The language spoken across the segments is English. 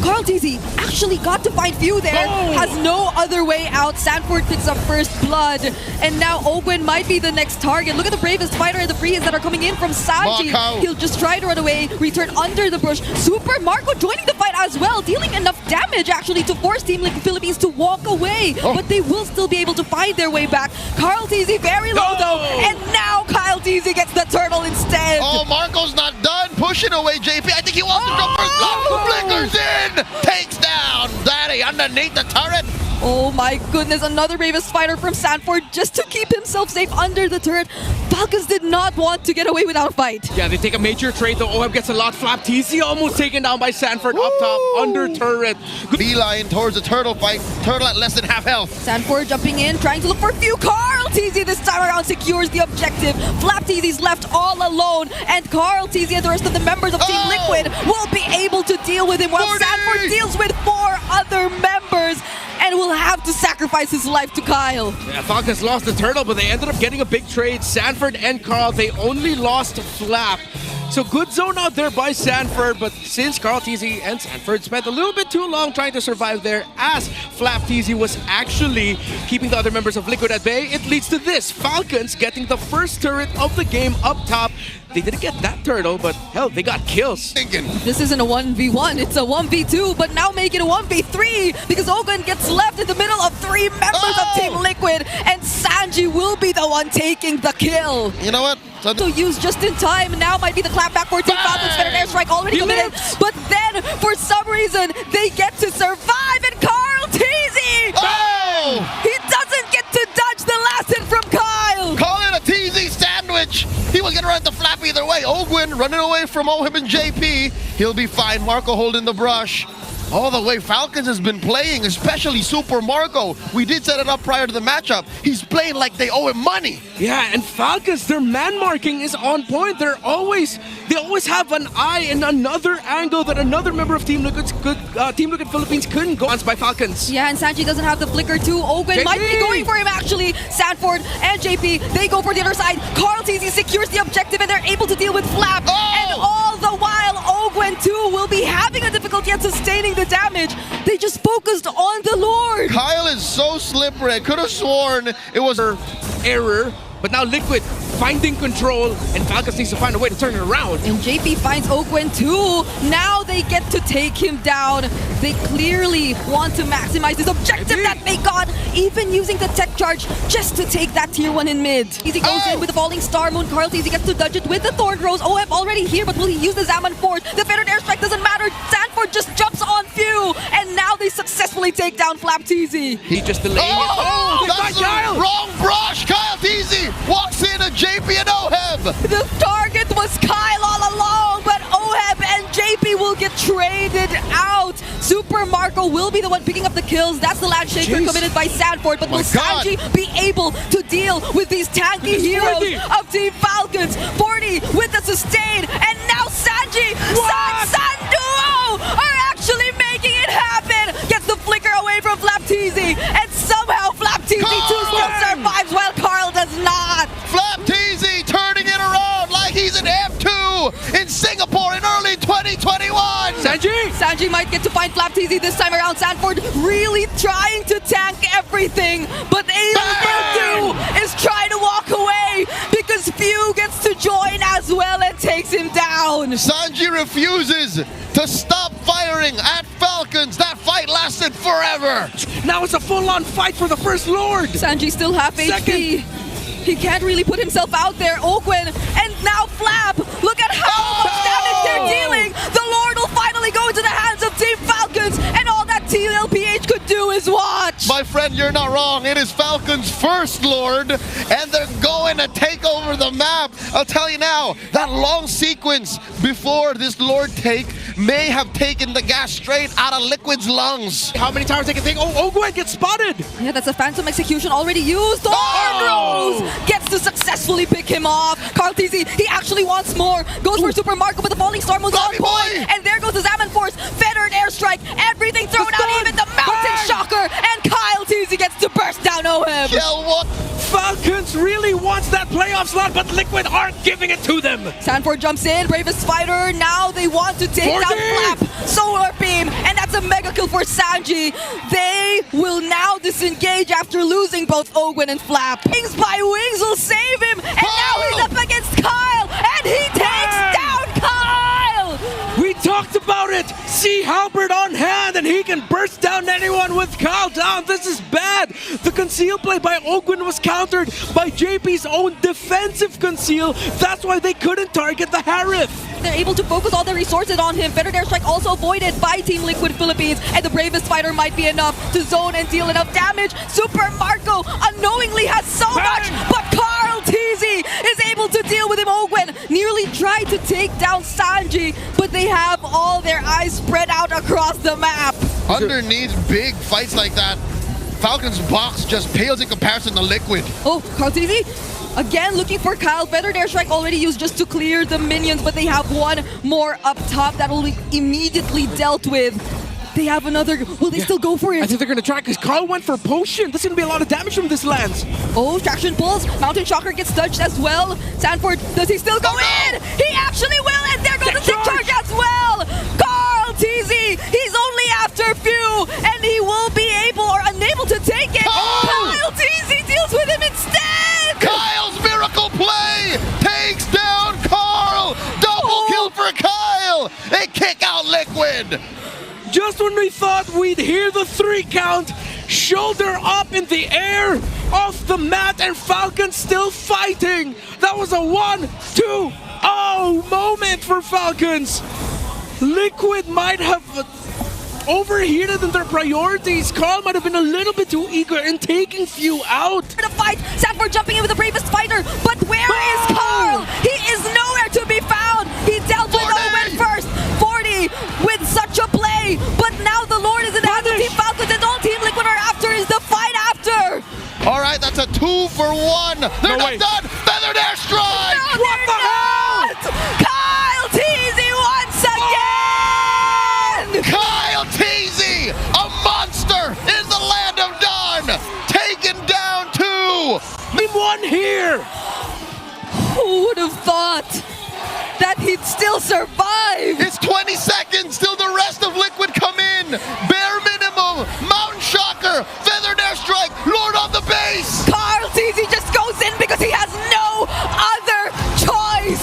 Carl TZ actually got to find Few there. Has no other way out. Sanford picks up first blood. And now Ogwen might be the next target. Look at the bravest fighter and the frees that are coming in from Sanji. He'll just try to run away, return under the bush. Super Marco joining the fight as well, dealing enough damage actually to force Team Liquid Philippines to walk away. But they will still be able to find their way back. Carl TZ very low though. And now Kyle TZ gets the turtle instead. Oh, Marco's not done. Pushing away JP. I think he wants to go first blood. Flickers in. Takes down Daddy underneath the turret. Oh my goodness, another bravest fighter from Sanford just to keep himself safe under the turret. Falcons did not want to get away without a fight. Yeah, they take a major trade though. OHEB gets a lot. Flap TZ almost taken down by Sanford up top, under turret. Beeline towards the turtle fight. Turtle at less than half health. Sanford jumping in, trying to look for Few. Carl TZ this time around secures the objective. Flap TZ's left all alone, and Carl TZ and the rest of the members of Team Liquid will be able to deal with him while Sanford deals with 4 other members and will have to sacrifice his life to Kyle. Yeah, Falcons lost the turtle, but they ended up getting a big trade. Sanford and Carl, they only lost Flap. So good zone out there by Sanford, but since Carl TZ and Sanford spent a little bit too long trying to survive there, as Flap TZ was actually keeping the other members of Liquid at bay, it leads to this. Falcons getting the first turret of the game up top. They didn't get that turtle, but hell, they got kills. This isn't a 1v1, it's a 1v2, but now make it a 1v3 because Ogwen gets left in the middle of 3 members of Team Liquid, and Sanji will be the one taking the kill. You know what? So used just in time. Now might be the clapback for Team Falcons. Better airstrike already committed. But then, for some reason, they get to survive, and Carl TZ! He doesn't get to dodge the last hit from Kyle! Call it a TZ sandwich! He was gonna run the flap either way. Ogwen running away from OHEB and JP. He'll be fine. Marco holding the brush. All the way Falcons has been playing, especially Super Marco. We did set it up prior to the matchup. He's playing like they owe him money. Yeah, and Falcons, their man marking is on point. They always have an eye in another angle that another member of Team Liquid Philippines couldn't go on by Falcons. Yeah, and Sanji doesn't have the flicker too. Ogwen might be going for him actually. Sanford and JP, they go for the other side. Carl TZ secures the objective and they're able to deal with Flap. And all the while, Ogwen too will be having a difficulty at sustaining the damage. They just focused on the Lord. Kyle is so slippery. I could have sworn it was her error. But now Liquid finding control, and Falcons needs to find a way to turn it around. And JP finds Ogwen too. Now they get to take him down. They clearly want to maximize this objective that they got, even using the tech charge just to take that tier 1 in mid. Easy goes in with the falling star moon. Carl TZ gets to dodge it with the Thorn Rose. OHEB already here, but will he use the Zaman Force? The Fettered Airstrike doesn't matter. Sanford just jumps on Few, and now they successfully take down Flap TZ. He just delayed it. That's the wrong brush. Kyle TZ walks in at JP and OHEB. The target was Kyle all along, but OHEB and JP will get traded out. Super Marco will be the one picking up the kills. That's the land shaker committed by Sanford, but will Sanji be able to deal with these tanky heroes of Team Falcons? 40 with the sustain, and now Sanji, Sanduo are actually making it happen. Gets the flicker away from Flap TZ, and somehow Flap TZ too still survives while Carl does not. Flap TZ turning it around like he's an F2 in Singapore in early 2021. Sanji might get to find Flap TZ this time around. Sanford really trying to tank everything, but all is trying to walk away because Few gets to join as well and takes him down. Sanji refuses to stop firing at Falcons. That fight lasted forever. Now it's a full-on fight for the First Lord. Sanji still half HP. He can't really put himself out there. Ogwen, and now Flap. Look at how much damage they're dealing. The Lord will finally go into the hands of Team Falcons, and all that TLPH could do is watch. My friend, you're not wrong. It is Falcons' first Lord, and they're going to take over the map. I'll tell you now, that long sequence before this Lord take may have taken the gas straight out of Liquid's lungs. How many towers they can take? Oh, Ogwen gets spotted. Yeah, that's a Phantom Execution already used. Rose gets to successfully pick him off. Carl TZ, he actually wants more. Goes for Super Marco, but the falling star moves on point. And there goes the Zaman Force. Fettered Airstrike. Everything thrown out, even the Mountain Shocker. And Kyle TZ gets to burst down OHEB. What Falcons really wants that playoff slot, but Liquid aren't giving it to them. Sanford jumps in, bravest fighter. Now they want to take down Flap. Solar Beam, and that's a mega kill for Sanji. They will now disengage after losing both Ogwen and Flap. Wings by Wings will save him, and now he's up against Kyle, and he takes down Kyle! We talked about it. See Halberd on hand, and he can burst down anyone with Kyle down. This is bad. The conceal play by Ogwen was countered by JP's own defensive conceal. That's why they couldn't target the Harif. They're able to focus all their resources on him. Feathered Airstrike also avoided by Team Liquid Philippines, and the bravest fighter might be enough to zone and deal enough damage. Super Marco unknowingly has so much, but Carl TZ is able to deal with him. Ogwen nearly tried to take down Sanji, but they have all their eyes spread out across the map. Underneath big fights like that, Falcons box just pales in comparison to Liquid. Oh, Carl TZ again looking for Kyle. Feathered Airstrike already used just to clear the minions, but they have one more up top that will be immediately dealt with. They have another. Will they still go for it? I think they're going to try because Carl went for a potion. There's going to be a lot of damage from this lance. Oh, traction pulls. Mountain Shocker gets touched as well. Sanford, does he still go in? He actually will, and there goes the tick charge as well. Carl TZ, he's only after few, and he will be able or unable to take it. Kyle TZ deals with him instead. Kyle's miracle play takes down Carl. Double kill for Kyle. They kick out Liquid. Just when we thought we'd hear the 3 count, shoulder up in the air, off the mat, and Falcons still fighting. That was a 1-2-0 moment for Falcons. Liquid might have overheated in their priorities. Carl might have been a little bit too eager in taking few out. The fight, Sanford jumping in with the bravest fighter, but where is Carl? He is nowhere to be found. He dealt with Owen first. 40 with such a play, but now the Lord is in the hands of Team Falcons, and all Team Liquid are after is the fight after. All right, that's a 2-for-1. They're not done. Feathered Airstrike. No, what the hell? Kyle TZ once again. Kyle TZ, a monster in the land of Dawn, taken down 2. One here. Who would have thought that he'd still survive? It's 20 seconds till the rest of Liquid come in. Bare minimum, Mountain Shocker, Feathered Airstrike, Lord on the base. Carl TZ just goes in because he has no other choice.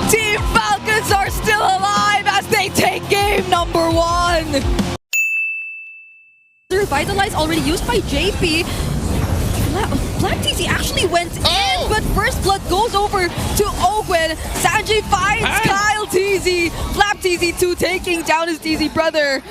Team Falcons are still alive as they take game number 1. Revitalize already used by JP. Black TZ actually went in, but First Blood goes over to Ogwen. Sanji finds Kyle TZ. Flap TZ 2 taking down his TZ brother.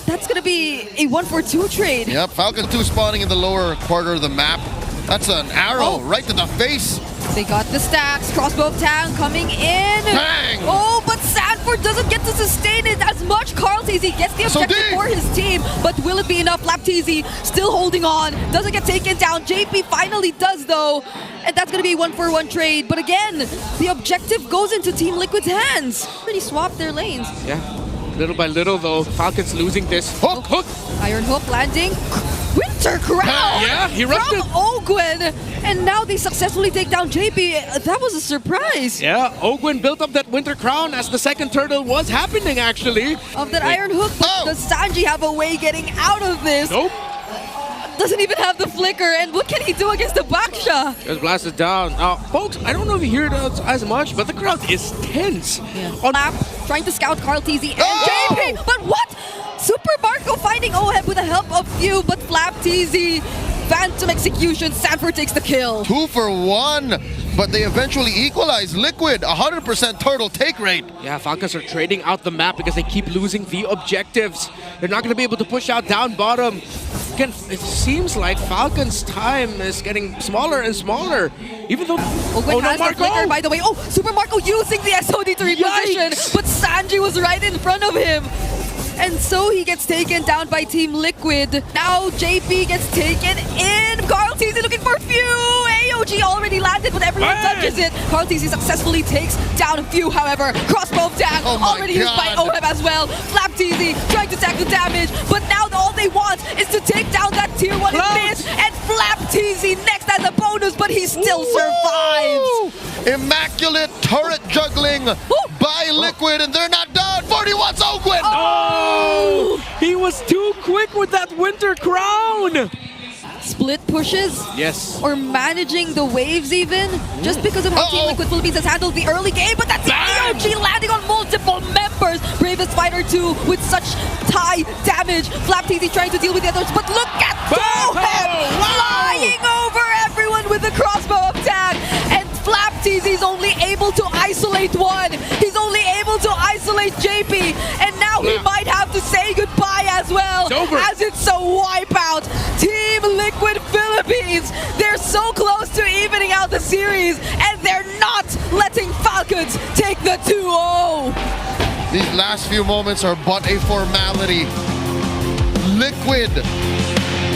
That's going to be a 1-for-2 trade. Yep, Falcon 2 spawning in the lower quarter of the map. That's an arrow right to the face. They got the stacks. Crossbow Tang coming in. Bang! Oh, but Sanford doesn't get to sustain it as much. Carl TZ gets the objective for his team, but will it be enough? Flap TZ still holding on. Doesn't get taken down. JP finally does, though. And that's going to be a 1-for-1 trade. But again, the objective goes into Team Liquid's hands. Pretty swapped their lanes. Yeah, little by little, though. Falcons losing this. Hook! Iron Hook landing. Winter Crown yeah, he rushed from it. Ogwen, and now they successfully take down JP. That was a surprise. Yeah, Ogwen built up that Winter Crown as the second turtle was happening, actually. Of that Iron Hook, but does Sanji have a way getting out of this? Nope. Doesn't even have the flicker, and what can he do against the Baksha? Just blasted down. Folks, I don't know if you hear it as much, but the crowd is tense. Yeah. On map, trying to scout Carl TZ and JP, but what? Super Marco finding Oheb with the help of few, but Flap TZ, Phantom Execution, Sanford takes the kill. 2-for-1, but they eventually equalize. Liquid, 100% turtle take rate. Yeah, Falcons are trading out the map because they keep losing the objectives. They're not going to be able to push out down bottom. Again, it seems like Falcons' time is getting smaller and smaller. Even though... Ogwen has the flicker, by the way. Oh, Super Marco using the SOD to reposition, but Sanji was right in front of him. And so he gets taken down by Team Liquid. Now JP gets taken in. Carl TZ looking for Few. AOG already landed, but everyone touches it. Carl TZ successfully takes down Few, however. Crossbow tag already used by OHEB as well. Flap TZ trying to tag the damage, but now all they want is to take down that tier 1 miss, and Flap TZ next as a bonus, but he still survives. Immaculate turret juggling by Liquid, and they're not done. 41's Ogwin! Oh! He was too quick with that Winter Crown! Split pushes? Yes. Or managing the waves even? Just because of how Team Liquid Philippines has handled the early game, but that's AOG landing on multiple members. Bravest Fighter 2 with such high damage. Flap TZ trying to deal with the others, but look at OHEB flying over everyone with the crossbow attack. And Flap TZ is only able to isolate one. He's only able to isolate JP, and now he might have to say goodbye as well, as it's a wipeout. Team Liquid Philippines, they're so close to evening out the series, and they're not letting Falcons take the 2-0. These last few moments are but a formality. Liquid,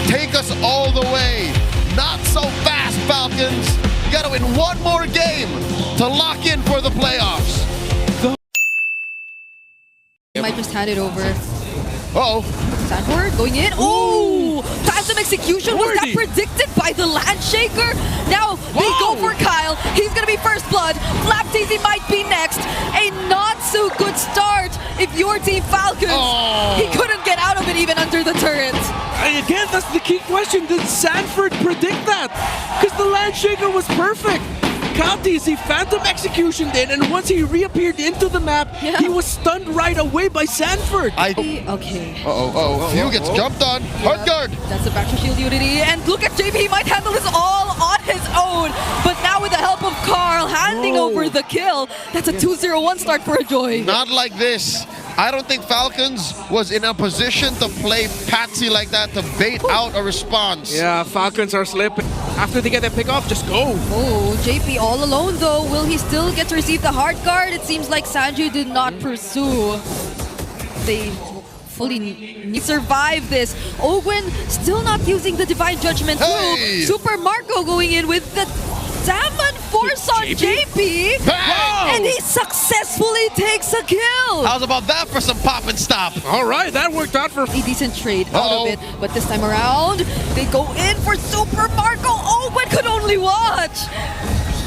take us all the way. Not so fast, Falcons. You gotta win one more game to lock in for the playoffs. Might just hand it over. Sanford going in. Oh! Phantom execution. Was that predicted by the Landshaker? Now they go for Kyle. He's gonna be first blood. Flap TZ might be next. A not so good start if you're Team Falcons. He couldn't get out of it even under the turret. And again, that's the key question. Did Sanford predict that? Because the Landshaker was perfect. TZ Phantom execution did, and once he reappeared into the map, he was stunned right away by Sanford. Few gets jumped on. Hard guard. That's a back to shield unity, and look at JP. He might handle this all on his own, but now with the help of Carl handing over the kill, that's a 2-0-1 start for Ajoy. Not like this. I don't think Falcons was in a position to play patsy like that to bait out a response. Yeah, Falcons are slipping. After they get their pick off, just go. Oh, JP all alone though. Will he still get to receive the hard guard? It seems like Sanju did not pursue. They fully survive this. Ogwin still not using the Divine Judgment through. Super Marco going in with the Salmon Force on JP. And he successfully takes a kill. How's about that for some pop and stop? All right, that worked out for a decent trade out of it. But this time around, they go in for Super Marco. Ogwin could only watch.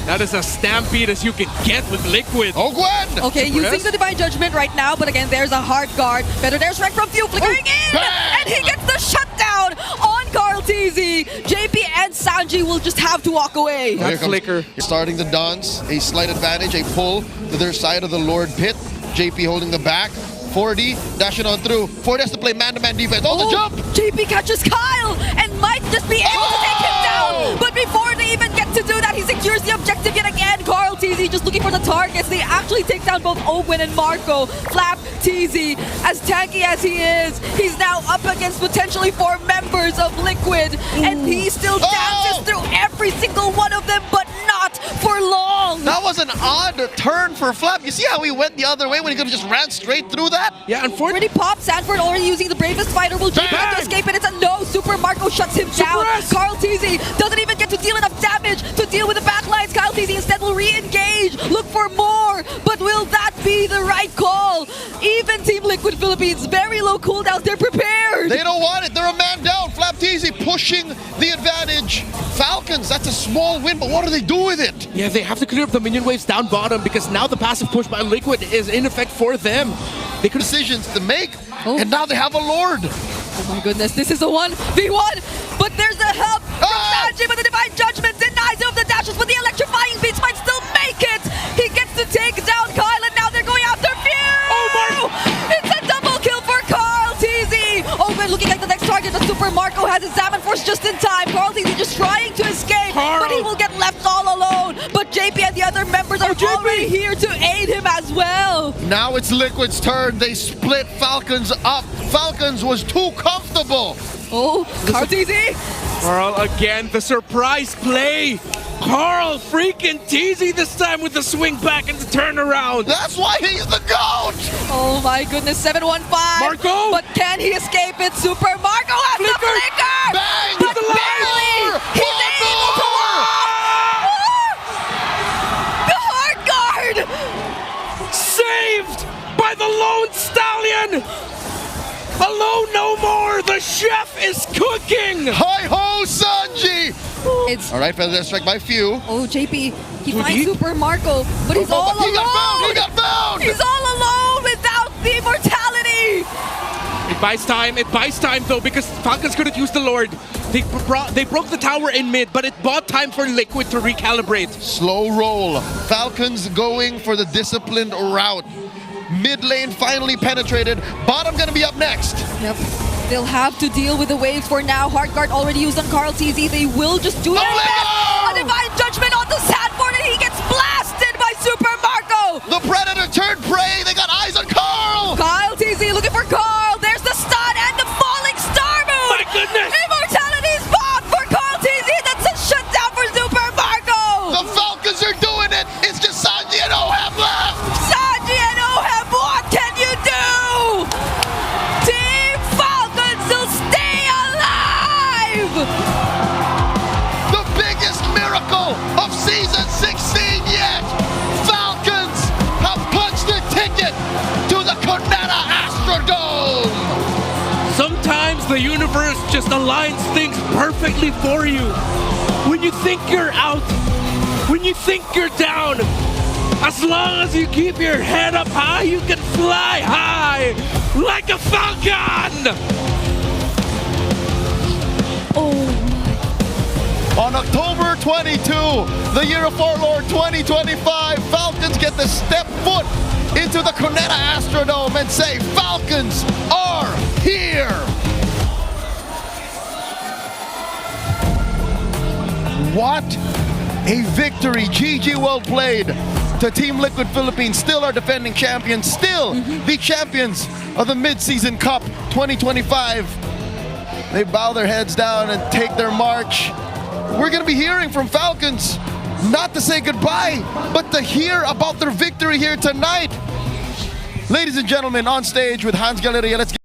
That is as stampede as you can get with Liquid. Ogwin! Okay, using the Divine Judgment right now, but again, there's a hard guard. Better there's right from Few flickering in! And he gets the shutdown on Carl TZ. JP and Sanji will just have to walk away. That flicker. Starting the dance, a slight advantage, a pull to their side of the Lord Pit. JP holding the back. 4D dashing on through. 4D has to play man-to-man defense. The jump! JP catches Kyle and might just be able to take him down. But before they even get to do that, he secures the objective yet again. Carl TZ just looking for the targets. They actually take down both Ogwin and Marco. Flap TZ, as tanky as he is, he's now up against potentially 4 members of Liquid. And he still dances through every single one of them, but not for long. That was an odd turn for Flap. You see how he went the other way when he could have just ran straight through that? Yeah, unfortunately, popped. Sanford already using the Bravest Fighter. Will JP have to escape it? It's a no. Super Marco shuts him down. Carl TZ doesn't even get to deal enough damage to deal with the backlines. Kyle TZ instead will re-engage, look for more. But will that be the right call? Even Team Liquid Philippines, very low cooldowns. They're prepared. They don't want it. They're a man down. Flap TZ pushing the advantage. Falcons, that's a small win, but what do they do with it? Yeah, they have to clear up the minion waves down bottom because now the passive push by Liquid is in effect for them. They could decisions to make, and now they have a Lord. Oh my goodness, this is a 1v1, but there's a help from Sanji, but the Divine Judgment denies him of the dashes, but the electrifying beats might still make it. He gets to take down Kyle, and now they're going after Few. It's a double kill for Carl TZ. Ogwin looking like the next target, but Super Marco has his Salmon Force just in time. Carl TZ just trying to escape, but he will get left all alone. But JP and the other members are already here to aid him as well. Now it's Liquid's turn. They split Falcons up. Falcons was too comfortable. Carl TZ. Carl again, the surprise play. Carl freaking TZ this time with the swing back and the turnaround. That's why he's the GOAT. Oh my goodness, 715. Marco! But can he escape it? Super Marco has the Flicker! flicker! Bang! But the barely! More! He's One able to more! walk! The hard guard! Saved by the Lone Stallion! Alone no more! The chef is cooking! Hi-ho, Sanji! It's All right, feather strike by few. oh JP, he Too finds deep? Super Marco, but he's all He alone. got found! He got found! He's all alone without the immortality. It buys time though, because Falcons couldn't use the Lord. They broke the tower in mid, but it bought time for Liquid to recalibrate. Slow roll. Falcons going for the disciplined route. Mid lane finally penetrated. Bottom gonna be up next. Yep. They'll have to deal with the waves for now. Hard guard already used on Carl TZ. They will just do their best. A divine judgment on the Sandboard, and he gets blasted by Super Marco. The Predator turned prey. They got eyes on Carl. Kyle TZ looking for Carl. There's the stun and the falling star move. My goodness! Immortality's bomb for Carl TZ. That's a shutdown for Super Marco. The Falcons are doing it. It's just Sanji and Oheb left. Sanji and Oheb, what can you do? Team Falcons will stay alive. The biggest miracle of season 16 yet. Falcons have punched their ticket to the Conetta Astrodome. Sometimes the universe just aligns things perfectly for you. When you think you're out, when you think you're down, as long as you keep your head up high, you can fly high like a falcon! Oh On October 22, the year of our Lord 2025, Falcons get to step foot into the Conetta Astrodome and say, Falcons are here! What a victory. GG, well played to Team Liquid Philippines. Still our defending champions. Still the champions of the Mid-Season Cup 2025. They bow their heads down and take their march. We're going to be hearing from Falcons, not to say goodbye, but to hear about their victory here tonight. Ladies and gentlemen, on stage with Hans Galleria, let's get